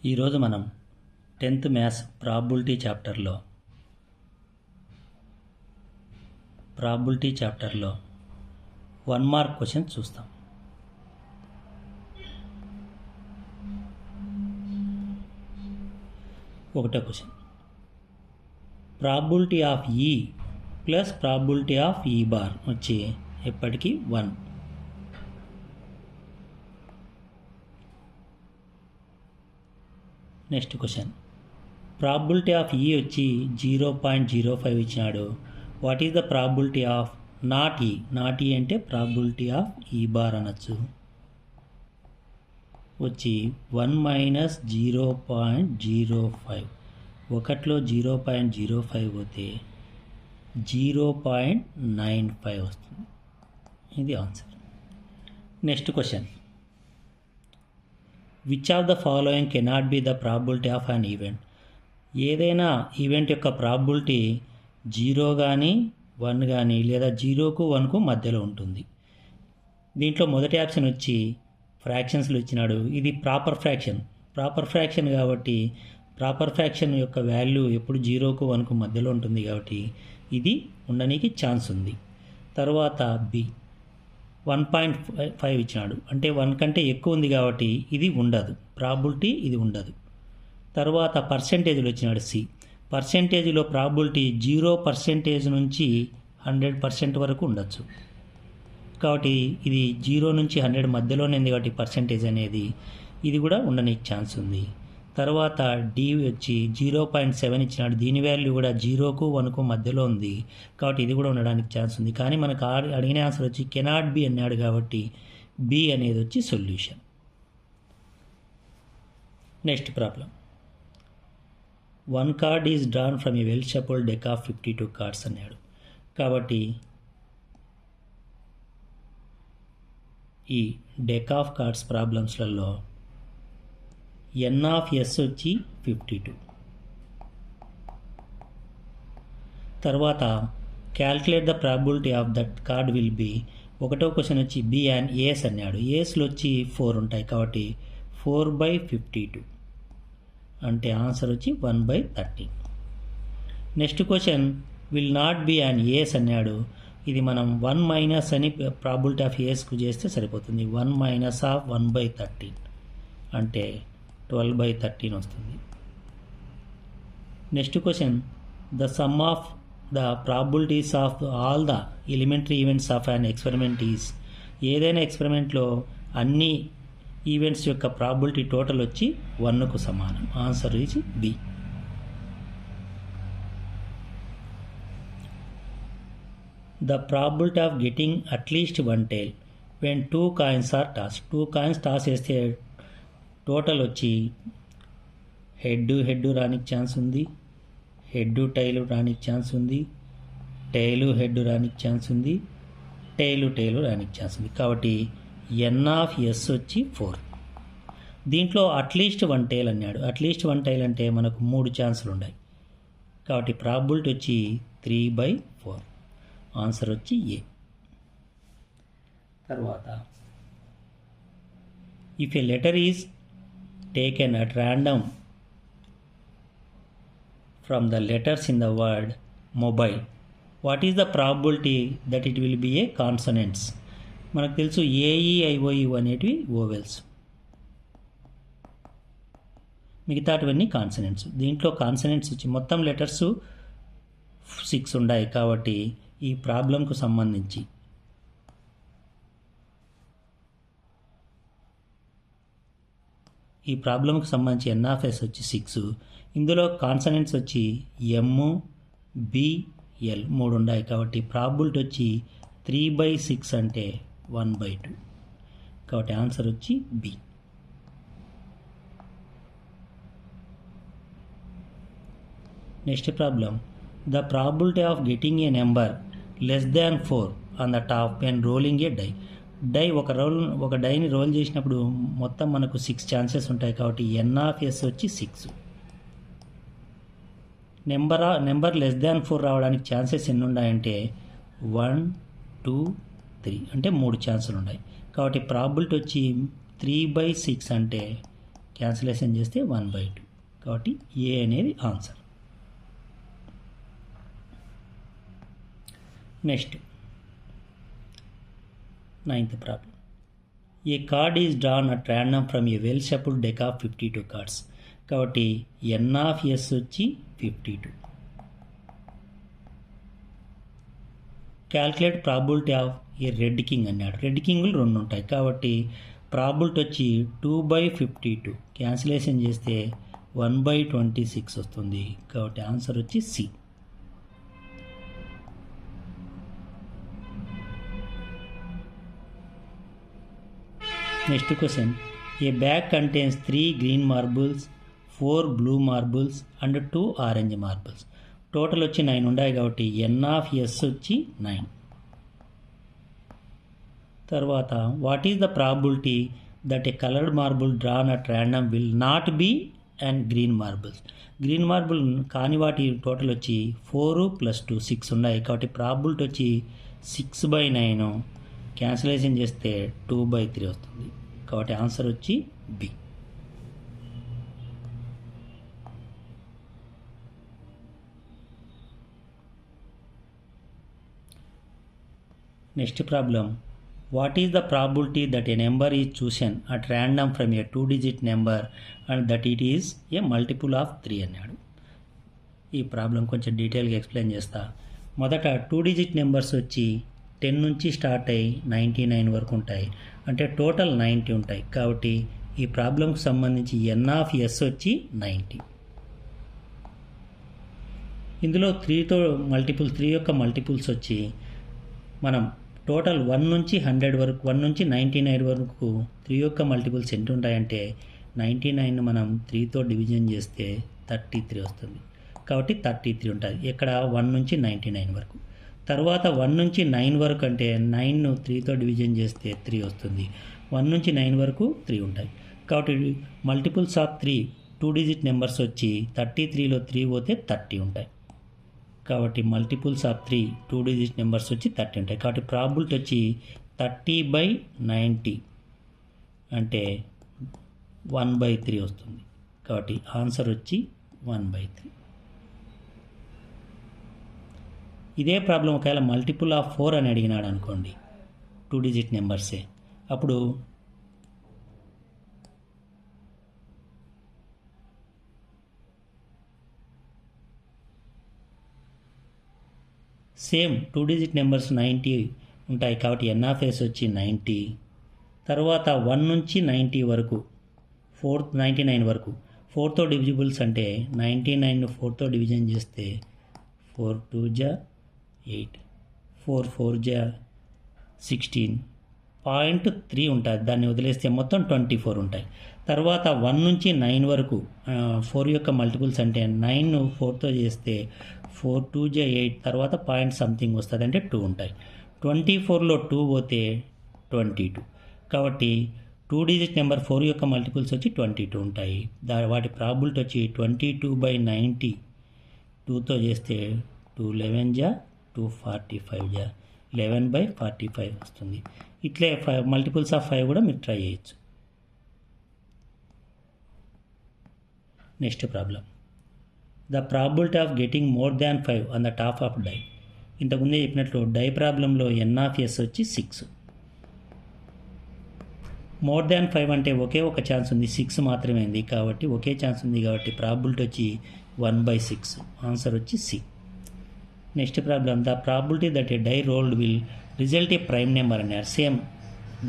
ఈరోజు మనం 10th maths probability చాప్టర్లో 1 మార్క్ క్వశ్చన్ చూస్తాం. ఒకటో క్వశ్చన్, ప్రాబబిలిటీ ఆఫ్ ఈ ప్లస్ ప్రాబబిలిటీ ఆఫ్ ఈ బార్ వచ్చి ఎప్పటికీ 1. నెక్స్ట్ క్వశ్చన్, ప్రాబబిలిటీ ఆఫ్ ఈ వచ్చి 0.05 ఇచ్చినాడు. What is the probability of not ఈ? నాట్ ఈ అంటే ప్రాబబిలిటీ ఆఫ్ ఈ బార్ అనొచ్చు. వచ్చి 1 మైనస్ 0.05. ఒకటిలో 0.05 పోతే 0.95 వస్తుంది. ఇది answer. Next question, which of the following cannot be the probability of an event? ఏదైనా ఈవెంట్ యొక్క ప్రాబబిలిటీ 0 కానీ 1 కానీ లేదా 0కు 1కు మధ్యలో ఉంటుంది. దీంట్లో మొదటి ఆప్షన్ వచ్చి ఫ్రాక్షన్స్లో ఇచ్చినాడు. ఇది ప్రాపర్ ఫ్రాక్షన్ కాబట్టి ప్రాపర్ ఫ్రాక్షన్ యొక్క వాల్యూ ఎప్పుడు 0కు 1కు మధ్యలో ఉంటుంది కాబట్టి ఇది ఉండడానికి ఛాన్స్ ఉంది. తర్వాత బి 1.5 ఇచ్చినాడు, అంటే 1 కంటే ఎక్కువ ఉంది కాబట్టి ఇది ఉండదు, ప్రాబబిలిటీ ఇది ఉండదు. తర్వాత పర్సెంటేజ్లో ఇచ్చినాడు సి. పర్సెంటేజ్లో ప్రాబబిలిటీ 0% నుంచి 100% వరకు ఉండొచ్చు. కాబట్టి ఇది 0 నుంచి 100 మధ్యలోనే ఉంది కాబట్టి పర్సెంటేజ్ అనేది ఇది కూడా ఉండడానికి ఛాన్స్ ఉంది. తర్వాత డి వచ్చి 0.7 ఇచ్చినాడు. దీని వాల్యూ కూడా 0కు 1కు మధ్యలో ఉంది కాబట్టి ఇది కూడా ఉండడానికి ఛాన్స్ ఉంది. కానీ మనకు అడిగిన ఆన్సర్ వచ్చి కెనాట్ బి అన్నాడు కాబట్టి బి అనేది వచ్చి solution. Next problem, 1 card is drawn from a well shuffled deck of 52 cards అన్నాడు. కాబట్టి ఈ డెక్ ఆఫ్ కార్డ్స్ ప్రాబ్లమ్స్లలో ఎన్ ఆఫ్ ఎస్ వచ్చి 52. తర్వాత calculate the probability of that card will be. ఒకటో క్వశ్చన్ వచ్చి బి అండ్ ఏస్ అన్నాడు. ఏస్లో వచ్చి 4 ఉంటాయి కాబట్టి 4/52 అంటే ఆన్సర్ వచ్చి 1/13. Next question will not be and ఏస్ అన్నాడు. ఇది మనం 1 మైనస్ అని ప్రాబబిలిటీ ఆఫ్ ఏస్కు చేస్తే సరిపోతుంది. 1 మైనస్ ఆఫ్ 1/13 అంటే 12/13 వస్తుంది. Next question, the sum of the probabilities of all the elementary events of an experiment is. ఏదైనా ఎక్స్పెరిమెంట్లో అన్ని ఈవెంట్స్ యొక్క ప్రాబబిలిటీ టోటల్ వచ్చి 1కు సమానం. Answer is B. The probability of getting at least 1 tail when 2 coins are toss. 2 coins toss వేస్తే total వచ్చి head రానికి chance ఉంది, టైలు రానికి ఛాన్స్ ఉంది, హెడ్ రానికి ఛాన్స్ ఉంది, టైలు రానికి ఛాన్స్ ఉంది. కాబట్టి ఎన్ ఆఫ్ ఎస్ వచ్చి 4. దీంట్లో అట్లీస్ట్ 1 tail అన్నాడు. అట్లీస్ట్ 1 tail అంటే మనకు 3 ఛాన్సులు ఉన్నాయి కాబట్టి ప్రాబబిలిటీ వచ్చి 3/4. ఆన్సర్ వచ్చి ఏ. తర్వాత if A letter is taken at random from the letters in the word mobile, what is the probability that it will be a consonants? మనకు తెలుసు AEIOU అనేటివి ఓవెల్స్, మిగతాటివన్నీ కాన్సనెంట్స్. దీంట్లో కాన్సనెంట్స్ వచ్చి మొత్తం లెటర్స్ 6 ఉన్నాయి కాబట్టి ఈ ప్రాబ్లంకు సంబంధించి ఎన్ ఆఫ్ ఎస్ వచ్చి 6. ఇందులో కాన్సనెంట్స్ వచ్చి ఎమ్, బి, ఎల్ 3 ఉన్నాయి కాబట్టి ప్రాబబిలిటీ వచ్చి 3/6 అంటే 1/2 కాబట్టి ఆన్సర్ వచ్చి B. Next problem, the probability of getting a number less than 4 on the top when rolling a die. ఒక డైని రోల్ చేసినప్పుడు మొత్తం మనకు 6 ఛాన్సెస్ ఉంటాయి కాబట్టి ఎన్ ఆఫ్ ఎస్ వచ్చి 6. నెంబర్ లెస్ దాన్ 4 రావడానికి ఛాన్సెస్ ఎన్ని ఉన్నాయంటే 1, 2, 3 అంటే 3 ఛాన్సులు ఉన్నాయి కాబట్టి ప్రాబబిలిటీ వచ్చి 3/6 అంటే క్యాన్సిలేషన్ చేస్తే 1/2. కాబట్టి ఏ అనేది answer. Next 9th problem. A card is drawn at random from a well shuffled deck of 52 cards. కాబట్టి ఎన్ ఆఫ్ ఎస్ వచ్చి 52. Calculate probability of A red king అన్నాడు. రెడ్ కింగ్లు 2 ఉంటాయి కాబట్టి ప్రాబిలిటీ వచ్చి 2/52. క్యాన్సిలేషన్ చేస్తే 1/26 వస్తుంది. కాబట్టి ఆన్సర్ వచ్చి C. Next question. A bag contains 3 green marbles, 4 blue marbles and 2 orange marbles. Total వచ్చి 9 ఉన్నాయి కాబట్టి ఎన్ ఆఫ్ ఎస్ వచ్చి 9. తర్వాత what is the probability that a coloured marble drawn at random will not be and green marbles. Green marble కాని వాటి total వచ్చి 4 + 2 6 ఉన్నాయి కాబట్టి ప్రాబిలిటీ వచ్చి 6/9. క్యాన్సిలేషన్ చేస్తే 2/3 వస్తుంది. కాబట్టి ఆన్సర్ వచ్చి B. Next problem. What is the probability that a number is chosen at random from a 2-digit number and that it is a multiple of 3 అన్నాడు. ఈ ప్రాబ్లం కొంచెం డీటెయిల్గా ఎక్స్ప్లెయిన్ చేస్తా. మొదట 2-digit నెంబర్స్ వచ్చి 10 నుంచి స్టార్ట్ అయ్యి 99 వరకు ఉంటాయి. అంటే టోటల్ 90 ఉంటాయి. కాబట్టి ఈ ప్రాబ్లంకి సంబంధించి ఎన్ ఆఫ్ ఎస్ వచ్చి 90. ఇందులో 3తో మల్టిపుల్ 3 యొక్క మల్టిపుల్స్ వచ్చి మనం టోటల్ 1 నుంచి 100 వరకు 1 నుంచి 99 వరకు 3 యొక్క మల్టిపుల్స్ ఎంత ఉంటాయంటే 99 మనం 3తో డివిజన్ చేస్తే 33 వస్తుంది. కాబట్టి 33 ఉంటుంది. ఇక్కడ 1 నుంచి 99 వరకు. తర్వాత 1 నుంచి 9 వరకు అంటే 9ను 3తో డివిజన్ చేస్తే 3 వస్తుంది. 1 నుంచి 9 వరకు 3 ఉంటాయి. కాబట్టి మల్టిపుల్స్ ఆఫ్ 3 2-digit నెంబర్స్ వచ్చి 33లో 3 పోతే 30 ఉంటాయి. కాబట్టి మల్టిపుల్స్ ఆఫ్ 3 2-digit నెంబర్స్ వచ్చి 30 ఉంటాయి. కాబట్టి ప్రాబిలిటీ వచ్చి 30/90 అంటే 1/3 వస్తుంది. కాబట్టి ఆన్సర్ వచ్చి 1/3. ఇదే ప్రాబ్లం ఒకవేళ మల్టిపుల్ ఆఫ్ 4 అని అడిగినాడు అనుకోండి, 2-digit నెంబర్సే, అప్పుడు సేమ్ 2-digit నెంబర్స్ 90 ఉంటాయి. కాబట్టి ఎన్ ఆఫ్ ఎస్ వచ్చి 90. తర్వాత 1 నుంచి 90 వరకు 99 వరకు 4తో డివిజిబుల్స్ అంటే 99ను 4తో డివిజన్ చేస్తే 4 2 జా 8, 4 4 జా 16.3 ఉంటుంది. దాన్ని వదిలేస్తే మొత్తం 24 ఉంటాయి. తర్వాత 1 నుంచి 9 వరకు 4 యొక్క మల్టిపుల్స్ అంటే 9ను 4తో చేస్తే 4 2 జా 8, తర్వాత పాయింట్ సంథింగ్ వస్తుంది అంటే 2 ఉంటాయి. 24లో 2 పోతే 22. కాబట్టి 2-digit నెంబర్ 4 యొక్క మల్టిపుల్స్ వచ్చి 22 ఉంటాయి. వాటి ప్రాబిలిటీ వచ్చి 22/90 2తో చేస్తే 211 జా 245 జా 11/45 వస్తుంది. ఇట్లే మల్టిపుల్స్ ఆఫ్ 5 కూడా మీరు ట్రై చేయొచ్చు. Next problem. The probability of getting more than 5 on the top of die. ఇంతకుముందే చెప్పినట్లు డై ప్రాబ్లంలో ఎన్ ఆఫ్ ఎస్ వచ్చి 6. మోర్ దాన్ 5 అంటే ఒకే ఒక ఛాన్స్ ఉంది, 6 మాత్రమే ఉంది. కాబట్టి ఒకే ఛాన్స్ ఉంది కాబట్టి ప్రాబిలిటీ వచ్చి 1/6. ఆన్సర్ వచ్చి C. Next problem. The probability that a die rolled will result a prime number అన్నారు. సేమ్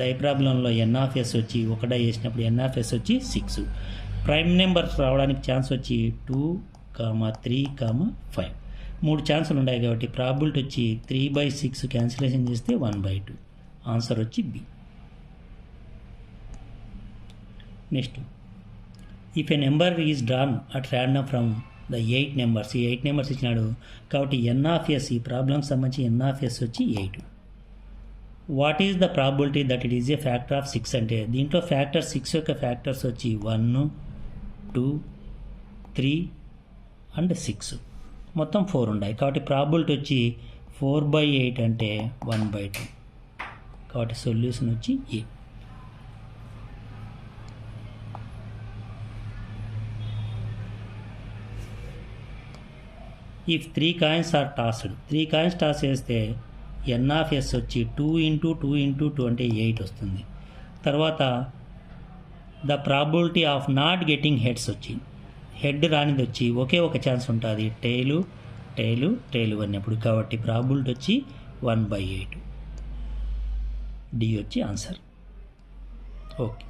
డై ప్రాబ్లంలో ఎన్ ఆఫ్ ఎస్ వచ్చి ఒక డై వేసినప్పుడు ఎన్ ఆఫ్ ఎస్ వచ్చి 6. ప్రైమ్ నెంబర్స్ రావడానికి ఛాన్స్ వచ్చి 2, 3, 5. 3 ఛాన్సులు ఉన్నాయి కాబట్టి ప్రాబిలిటీ వచ్చి 3/6. క్యాన్సిలేషన్ చేస్తే 1/2. ఆన్సర్ వచ్చి B. Next. If a number is drawn at random from the 8 numbers. ఈ 8 నెంబర్స్ ఇచ్చినాడు కాబట్టి ఎన్ ఆఫ్ ఎస్, ఈ ప్రాబ్లంకి సంబంధించి ఎన్ ఆఫ్ ఎస్ వచ్చి 8. What is the probability that it is A factor of 6 అంటే దీంట్లో ఫ్యాక్టర్ 6 యొక్క ఫ్యాక్టర్స్ వచ్చి 1, 2, 3 అండ్ 6 మొత్తం 4 ఉన్నాయి. కాబట్టి ప్రాబిలిటీ వచ్చి 4/8 అంటే 1/2. కాబట్టి సొల్యూషన్ వచ్చి A. If 3 coins are tossed, 3 coins toss చేస్తే ఎన్ ఆఫ్ ఎస్ వచ్చి 2 ఇంటూ 2 ఇంటూ 2 అంటే 8 వస్తుంది. తర్వాత the probability of not getting heads వచ్చి, హెడ్ రానిది వచ్చి ఒకే ఒక ఛాన్స్ ఉంటుంది, టైలు టైలు టైలు అన్నప్పుడు. కాబట్టి ప్రాబిలిటీ వచ్చి 1/8. డి వచ్చి ఆన్సర్. ఓకే.